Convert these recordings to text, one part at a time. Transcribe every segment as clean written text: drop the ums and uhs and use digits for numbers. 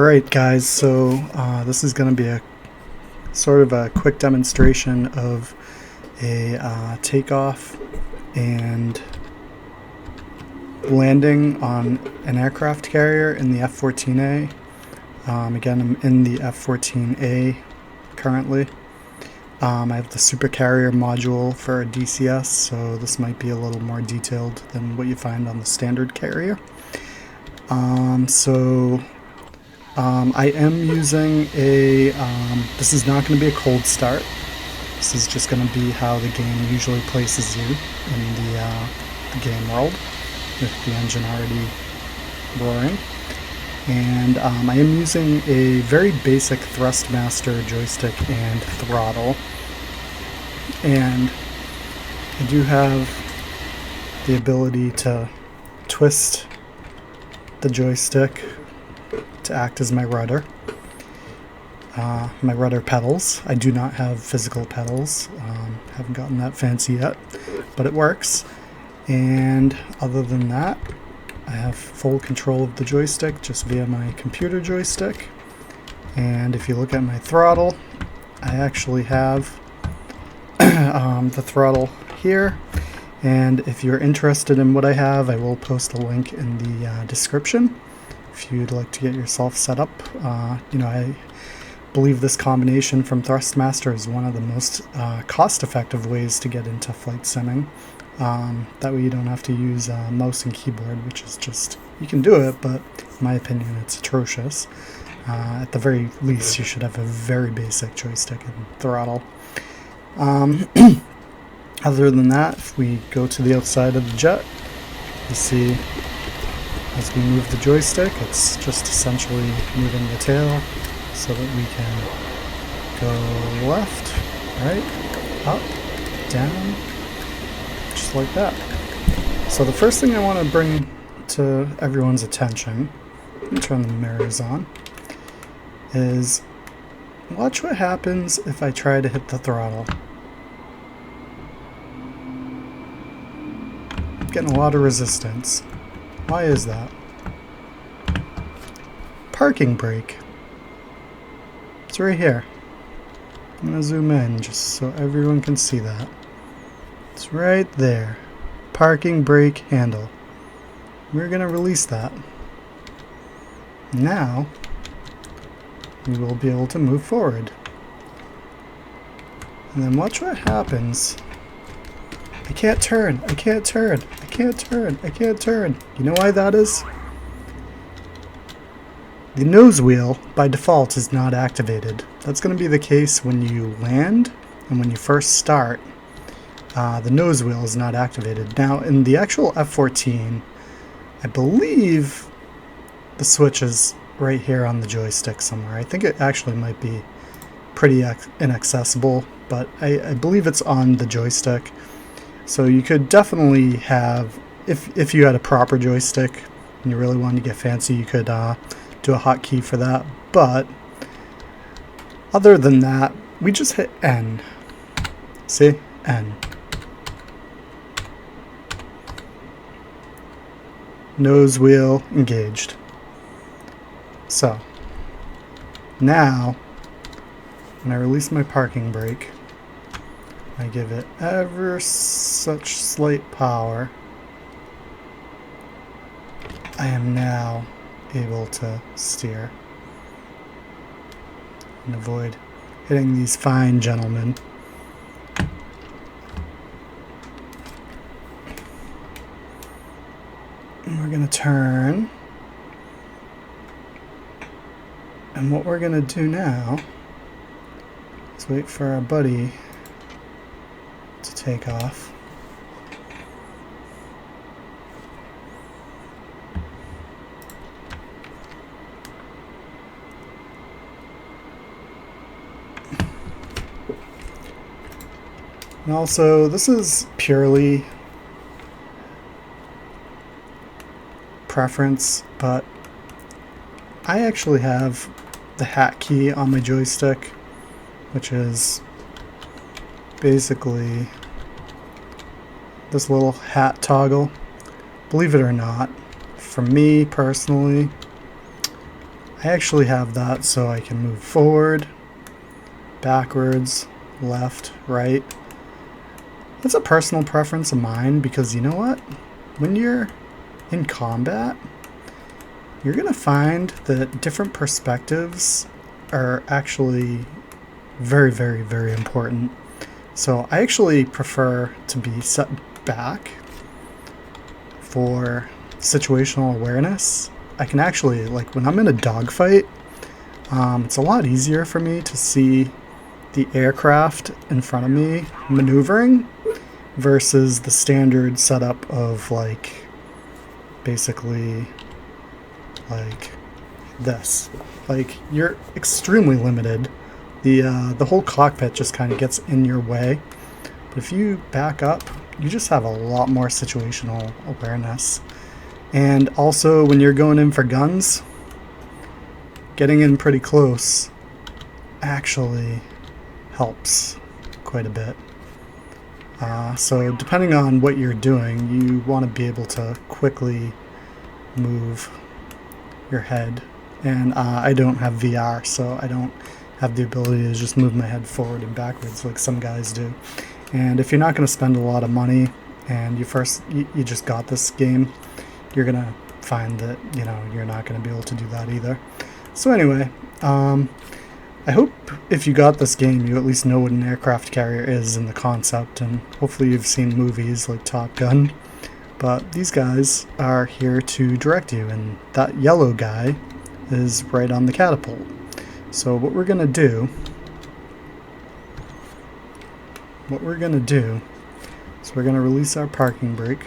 Alright guys, so this is going to be a sort of a quick demonstration of a takeoff and landing on an aircraft carrier in the F-14A. Again, I'm in the F-14A currently. I have the super carrier module for a DCS, so this might be a little more detailed than what you find on the standard carrier. I am using a, this is not going to be a cold start. This is just going to be how the game usually places you in the game world, with the engine already roaring. And I am using a very basic Thrustmaster Joystick and Throttle. And I do have the ability to twist the joystick to act as my rudder. My rudder pedals. I do not have physical pedals. Haven't gotten that fancy yet, but it works. And other than that, I have full control of the joystick just via my computer joystick. And if you look at my throttle, I actually have the throttle here. And if you're interested in what I have, I will post a link in the description if you'd like to get yourself set up. I believe this combination from Thrustmaster is one of the most cost-effective ways to get into flight simming. That way you don't have to use mouse and keyboard, which is just, you can do it, but in my opinion it's atrocious. At the very least you should have a very basic joystick and throttle. Other than that, if we go to the outside of the jet, you see as we move the joystick, it's just essentially moving the tail so that we can go left, right, up, down, just like that. So the first thing I want to bring to everyone's attention, let me turn the mirrors on, is watch what happens if I try to hit the throttle. Getting a lot of resistance. Why is that? Parking brake. It's right here. I'm gonna zoom in just so everyone can see that. It's right there. Parking brake handle. We're gonna release that. Now we will be able to move forward. And then watch what happens. I can't turn, I can't turn, I can't turn, I can't turn. You know why that is? The nose wheel, by default, is not activated. That's going to be the case when you land and when you first start. The nose wheel is not activated. Now, in the actual F-14, I believe the switch is right here on the joystick somewhere. I think it actually might be pretty inaccessible, but I believe it's on the joystick. So you could definitely have, if you had a proper joystick and you really wanted to get fancy, you could do a hotkey for that. But other than that, we just hit N. See? N. Nose wheel engaged. So now when I release my parking brake, I give it ever such slight power. I am now able to steer and avoid hitting these fine gentlemen. And we're going to turn. And what we're going to do now is wait for our buddy to take off. And also, this is purely preference, but I actually have the hat key on my joystick, which is basically this little hat toggle. Believe it or not, for me personally, I actually have that so I can move forward, backwards, left, right. That's a personal preference of mine because you know what? When you're in combat, you're going to find that different perspectives are actually very, very, very important. So I actually prefer to be set back for situational awareness. I can actually, like when I'm in a dogfight, it's a lot easier for me to see the aircraft in front of me maneuvering versus the standard setup of like basically like this. Like you're extremely limited. The whole cockpit just kind of gets in your way. But if you back up, you just have a lot more situational awareness. And also when you're going in for guns, getting in pretty close actually helps quite a bit. So depending on what you're doing, you want to be able to quickly move your head. And I don't have VR, so I don't have the ability to just move my head forward and backwards like some guys do. And if you're not going to spend a lot of money and you just got this game, you're going to find that, you know, you're not going to be able to do that either. So anyway, I hope if you got this game, you at least know what an aircraft carrier is in the concept, and hopefully you've seen movies like Top Gun. But these guys are here to direct you, and that yellow guy is right on the catapult. So what we're going to do is we're going to release our parking brake.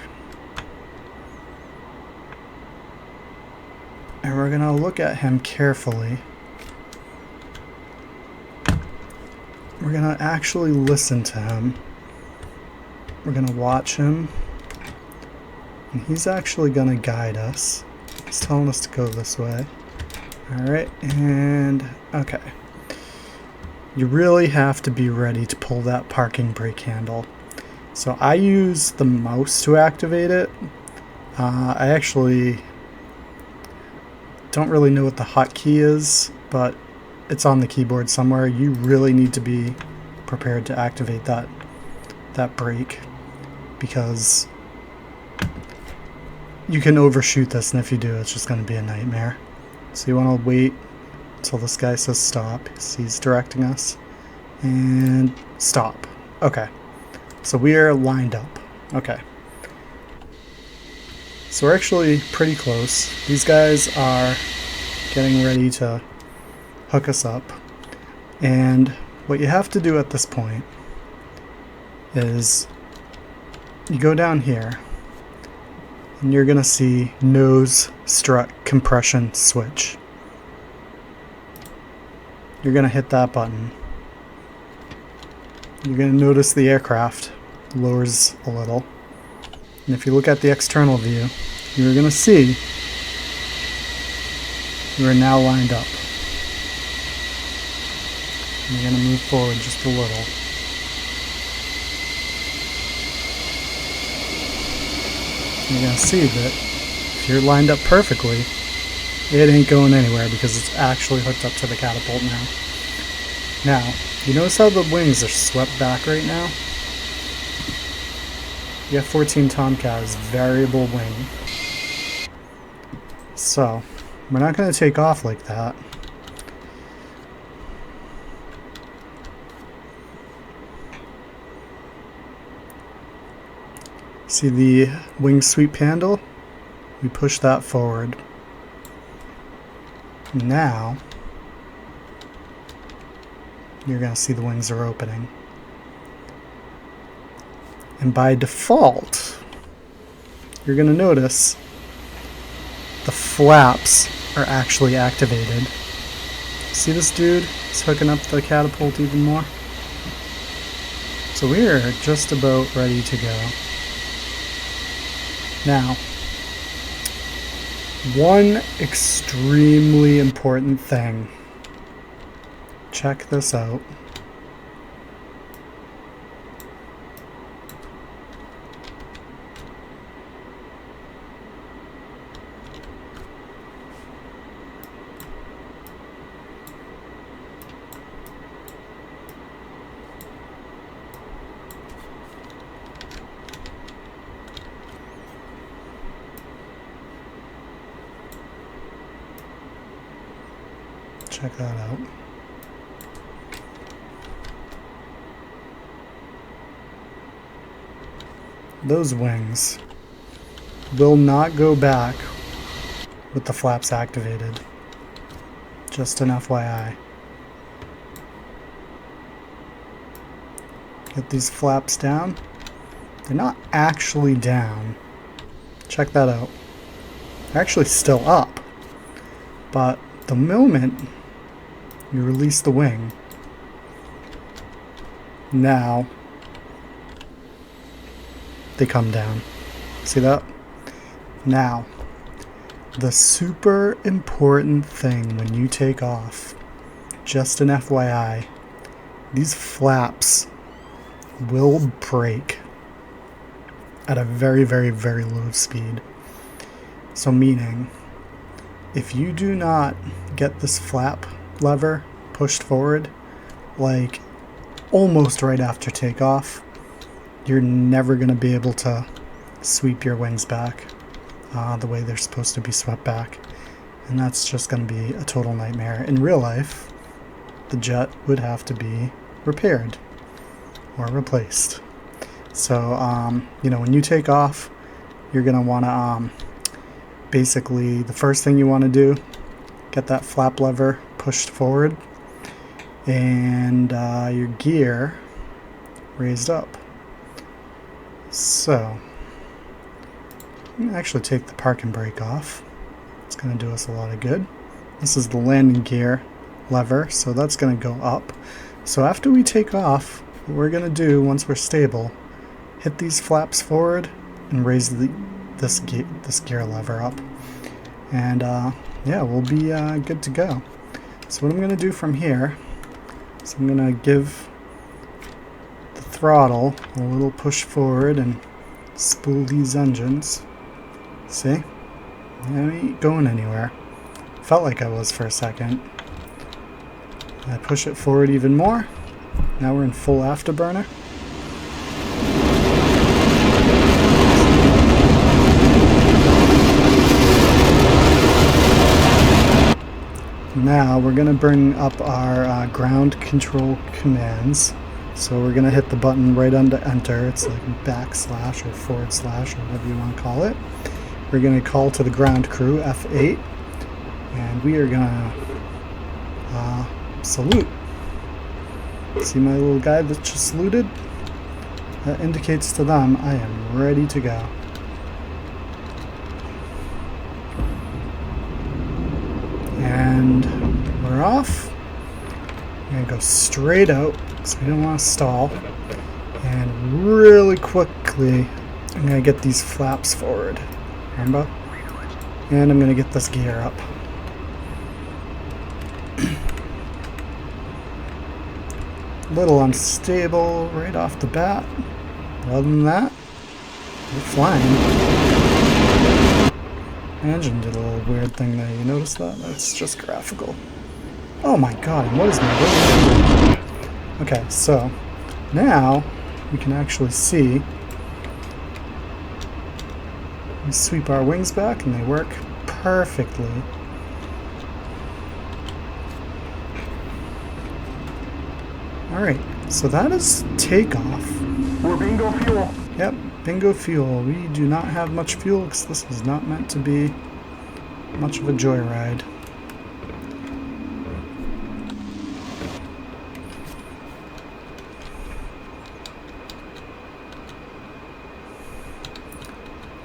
And we're going to look at him carefully. We're going to actually listen to him. We're going to watch him. And he's actually going to guide us. He's telling us to go this way. Alright, and okay. You really have to be ready to pull that parking brake handle. So I use the mouse to activate it. I actually don't really know what the hotkey is, but it's on the keyboard somewhere. You really need to be prepared to activate that brake, because you can overshoot this, and if you do, it's just going to be a nightmare. So you want to wait until this guy says stop. He's directing us. And stop. Okay. So we are lined up. Okay. So we're actually pretty close. These guys are getting ready to hook us up. And what you have to do at this point is you go down here and you're going to see nose strut compression switch. You're going to hit that button. You're going to notice the aircraft lowers a little. And if you look at the external view, you're going to see you are now lined up. And you're going to move forward just a little. You're going to see that if you're lined up perfectly, it ain't going anywhere because it's actually hooked up to the catapult now. Now, you notice how the wings are swept back right now? The F-14 Tomcat is variable wing. So, we're not going to take off like that. See the wing sweep handle? We push that forward. Now, you're going to see the wings are opening. And by default, you're going to notice the flaps are actually activated. See this dude? He's hooking up the catapult even more. So we are just about ready to go. Now, one extremely important thing. Check this out. check that out. Those wings will not go back with the flaps activated. Just an FYI. Get these flaps down. They're not actually down. Check that out. They're actually still up. But the moment you release the wing, now they come down. See that? Now, the super important thing when you take off, just an FYI, these flaps will break at a very, very, very low speed. So meaning, if you do not get this flap lever pushed forward, like almost right after takeoff, you're never going to be able to sweep your wings back the way they're supposed to be swept back. And that's just going to be a total nightmare. In real life, the jet would have to be repaired or replaced. So, you know, when you take off, you're going to want to, basically, the first thing you want to do, get that flap lever pushed forward and your gear raised up. So, I'm going to actually take the park and brake off. It's going to do us a lot of good. This is the landing gear lever, so that's going to go up. So after we take off, what we're going to do once we're stable, hit these flaps forward and raise this gear lever up. And yeah, we'll be good to go. So what I'm going to do from here is I'm going to give the throttle a little push forward and spool these engines. See? I ain't going anywhere. Felt like I was for a second. I push it forward even more. Now we're in full afterburner. Now we're going to bring up our ground control commands. So we're going to hit the button right under enter. It's like backslash or forward slash or whatever you want to call it. We're going to call to the ground crew, F8, and we are going to salute. See my little guy that just saluted? That indicates to them I am ready to go. And we're off. We're going to go straight out, so we don't want to stall. And really quickly, I'm going to get these flaps forward. Remember? And I'm going to get this gear up. A little unstable right off the bat. Other than that, we're flying. The engine did a little weird thing there. You notice that? That's just graphical. Oh my god, and what is my doing? Okay, so now we can actually see. We sweep our wings back and they work perfectly. Alright, so that is takeoff. We're bingo fuel. Yep, bingo fuel. We do not have much fuel because this is not meant to be much of a joyride.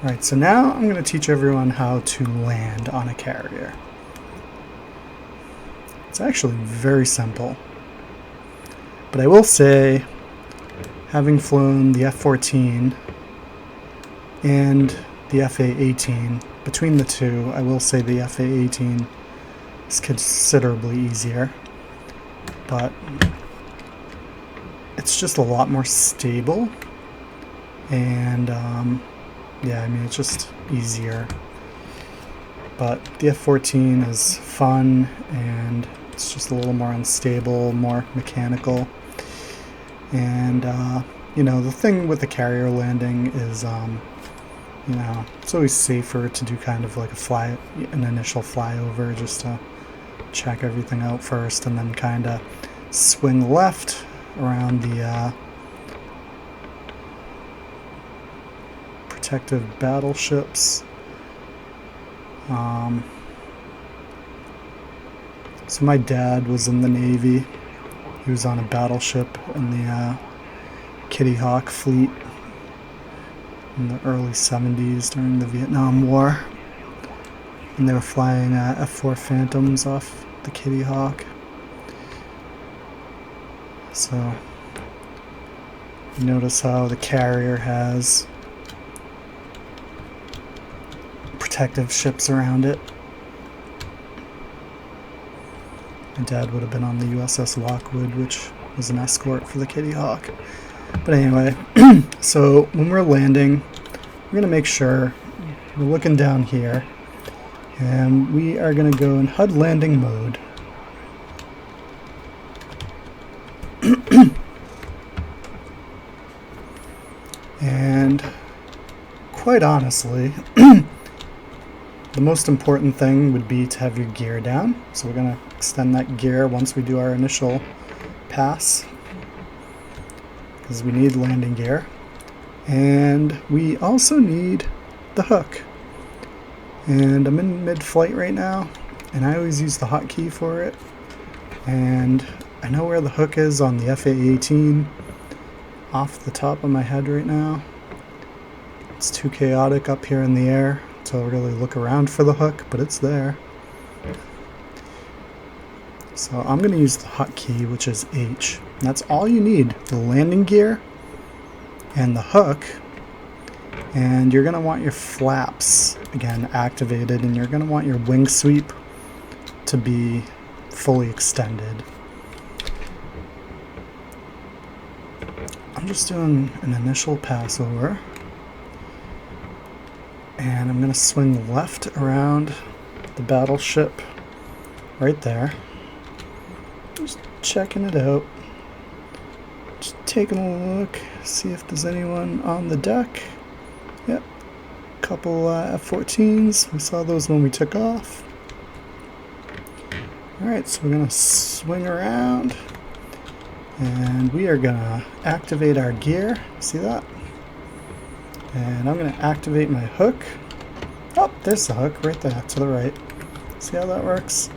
Alright, so now I'm going to teach everyone how to land on a carrier. It's actually very simple. But I will say, having flown the F-14 and the FA-18, between the two, I will say the FA-18 is considerably easier. But it's just a lot more stable. And, yeah, I mean, it's just easier. But the F-14 is fun, and it's just a little more unstable, more mechanical. And, you know, the thing with the carrier landing is, you know, it's always safer to do kind of like an initial flyover just to check everything out first and then kind of swing left around the protective battleships. So my dad was in the Navy. He was on a battleship in the Kitty Hawk fleet in the early 70s during the Vietnam War. And they were flying F-4 Phantoms off the Kitty Hawk. So you notice how the carrier has protective ships around it. My dad would have been on the USS Lockwood, which was an escort for the Kitty Hawk. But anyway, so when we're landing, we're going to make sure we're looking down here, and we are going to go in HUD landing mode. And quite honestly, the most important thing would be to have your gear down. So we're going to extend that gear once we do our initial pass, because we need landing gear. And we also need the hook. And I'm in mid-flight right now, and I always use the hotkey for it. And I know where the hook is on the FA-18 off the top of my head right now. It's too chaotic up here in the air to really look around for the hook, but it's there. So I'm going to use the hotkey, which is H. And that's all you need, the landing gear and the hook. And you're going to want your flaps, again, activated, and you're going to want your wing sweep to be fully extended. I'm just doing an initial pass over. And I'm going to swing left around the battleship right there. Just checking it out. Just taking a look, see if there's anyone on the deck. Yep, a couple F-14s. We saw those when we took off. Alright, so we're going to swing around. And we are going to activate our gear. See that? And I'm going to activate my hook. Oh, there's the hook right there to the right. See how that works?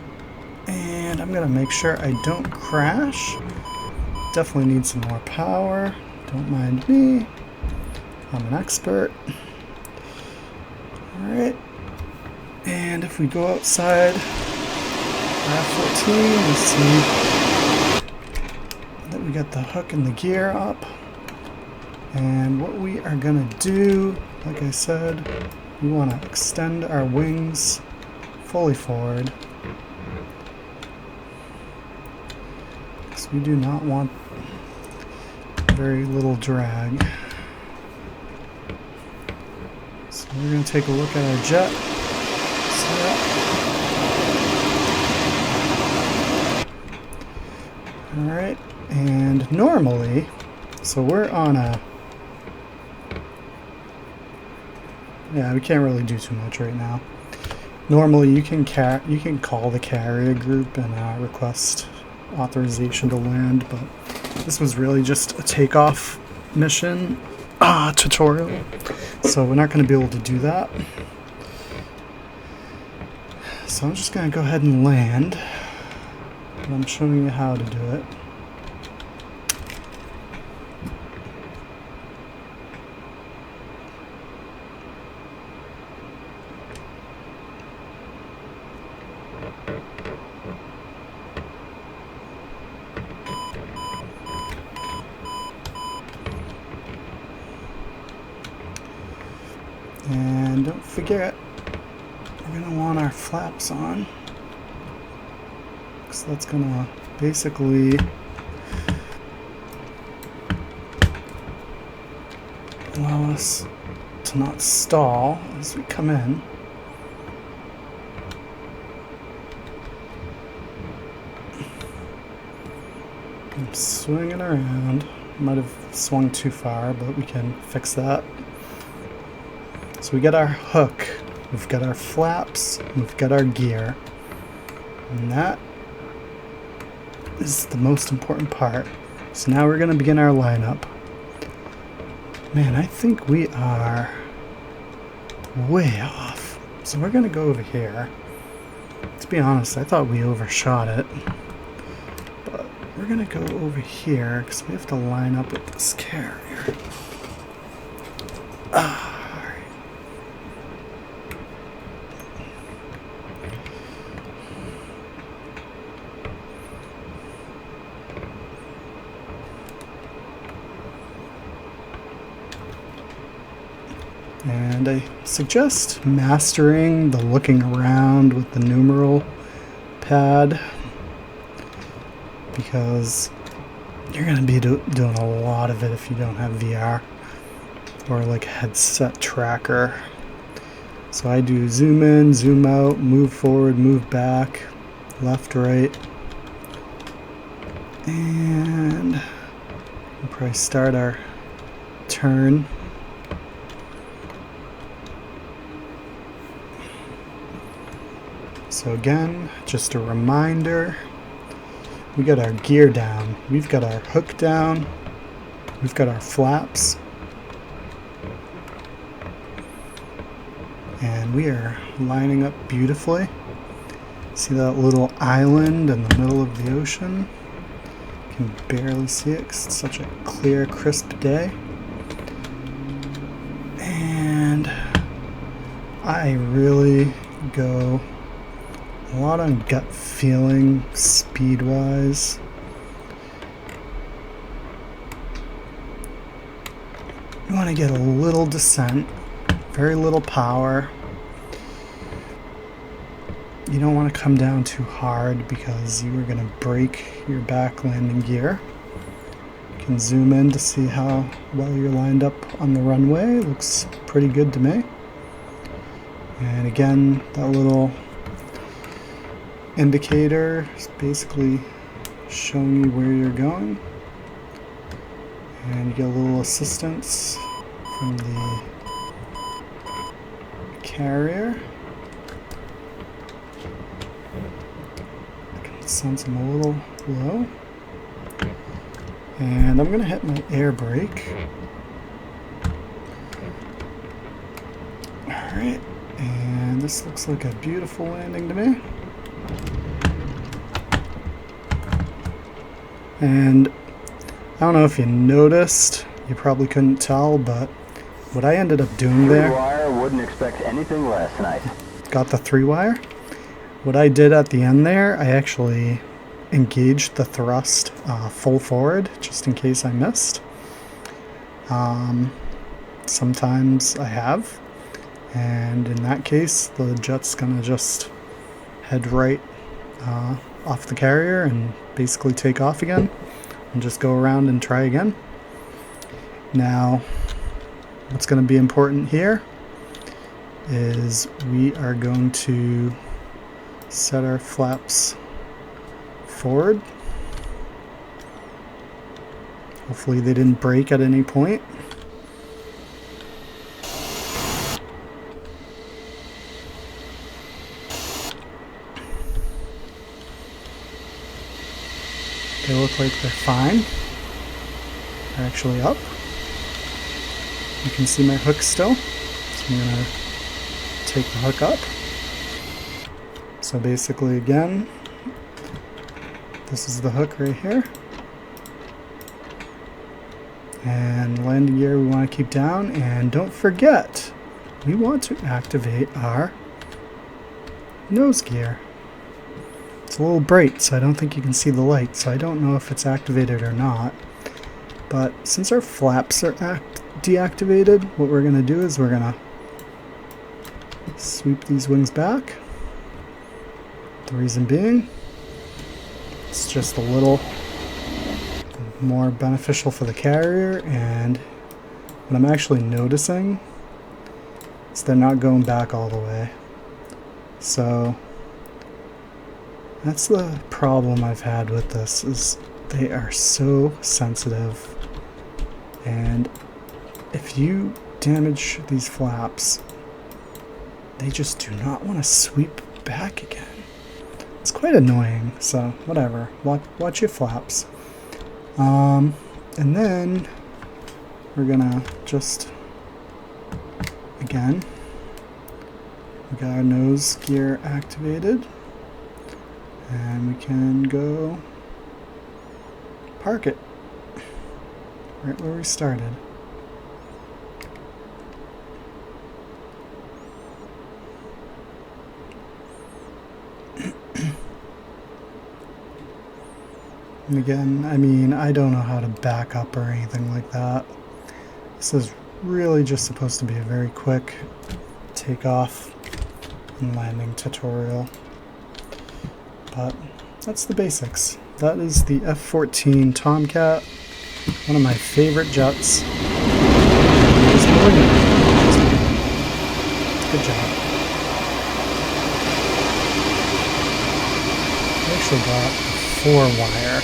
And I'm going to make sure I don't crash. Definitely need some more power. Don't mind me. I'm an expert. Alright. And if we go outside our F-14, we see that we got the hook and the gear up. And what we are going to do, like I said, we want to extend our wings fully forward. Because we do not want very little drag. So we're going to take a look at our jet. Alright, and normally, so we're on a... Yeah, we can't really do too much right now. Normally, you can call the carrier group and request authorization to land, but this was really just a takeoff mission tutorial, so we're not going to be able to do that. So I'm just going to go ahead and land, and I'm showing you how to do it. And don't forget, we're going to want our flaps on, because that's going to basically allow us to not stall as we come in. I'm swinging around. Might have swung too far, but we can fix that. So we got our hook, we've got our flaps, we've got our gear. And that is the most important part. So now we're going to begin our lineup. Man, I think we are way off. So we're going to go over here. To be honest, I thought we overshot it. But we're going to go over here because we have to line up with this carrier. And I suggest mastering the looking around with the numeral pad, because you're going to be doing a lot of it if you don't have VR or like a headset tracker. So I do zoom in, zoom out, move forward, move back, left, right, and we'll probably start our turn. So again, just a reminder, we got our gear down, we've got our hook down, we've got our flaps, and we are lining up beautifully. See that little island in the middle of the ocean? You can barely see it because it's such a clear, crisp day. And I really go a lot on gut feeling, speed-wise. You want to get a little descent, very little power. You don't want to come down too hard because you are going to break your back landing gear. You can zoom in to see how well you're lined up on the runway. Looks pretty good to me. And again, that little indicator is basically showing you where you're going, and you get a little assistance from the carrier. I can sense I'm a little low, and I'm gonna hit my air brake. Alright, and this looks like a beautiful landing to me. And I don't know if you noticed, you probably couldn't tell, but what I ended up doing there, wire wouldn't expect anything less tonight. Got the 3-wire. What I did at the end there, I actually engaged the thrust full forward, just in case I missed. Sometimes I have, and in that case, the jet's gonna just head right off the carrier and basically take off again and just go around and try again. Now, what's going to be important here is we are going to set our flaps forward. Hopefully they didn't break at any point. They look like they're fine. They're actually up. You can see my hook still. So I'm going to take the hook up. So basically again, this is the hook right here. And landing gear we want to keep down. And don't forget, we want to activate our nose gear. It's a little bright, so I don't think you can see the light, so I don't know if it's activated or not. But since our flaps are deactivated, what we're going to do is we're going to sweep these wings back. The reason being, it's just a little more beneficial for the carrier, and what I'm actually noticing is they're not going back all the way. So that's the problem I've had with this, is they are so sensitive, and if you damage these flaps, they just do not want to sweep back again. It's quite annoying, so whatever. Watch your flaps. And then we're gonna just, again, we got our nose gear activated, and we can go park it right where we started. And again, I mean, I don't know how to back up or anything like that. This is really just supposed to be a very quick takeoff and landing tutorial. But that's the basics. That is the F-14 Tomcat, one of my favorite jets. It's brilliant. Good job. I actually got a 4-wire.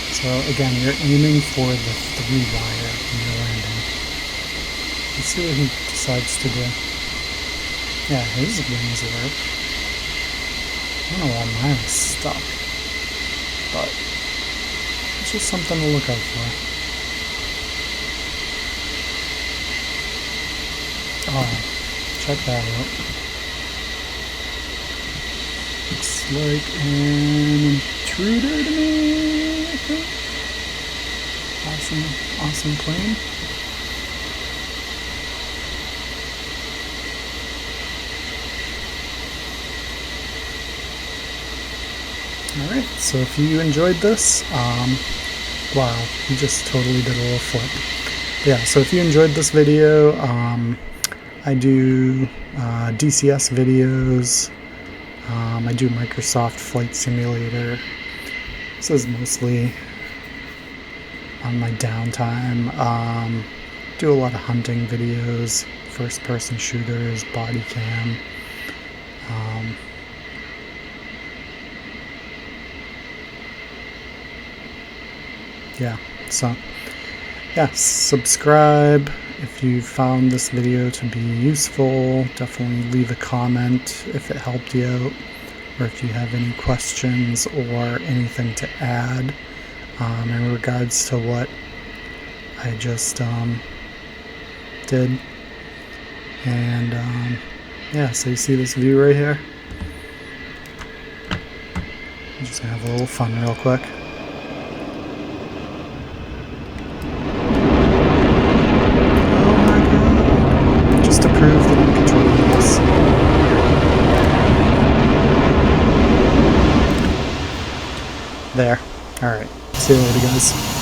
So again, you're aiming for the 3-wire when you're landing. Let's see what he decides to do. Yeah, his wings work. I don't know why mine is stuck, but it's just something to look out for. Oh, check that out. Looks like an intruder to me, I think. Awesome plane. Alright, so if you enjoyed this, wow, you just totally did a little flip. Yeah, so if you enjoyed this video, I do DCS videos, I do Microsoft Flight Simulator. This is mostly on my downtime. Do a lot of hunting videos, first-person shooters, body cam. Yeah, so yeah, subscribe if you found this video to be useful. Definitely leave a comment if it helped you out, or if you have any questions or anything to add in regards to what I just did. And yeah, so you see this view right here? I'm just gonna have a little fun real quick. Just to prove that I'm controlling this. There. Alright. See you later, guys.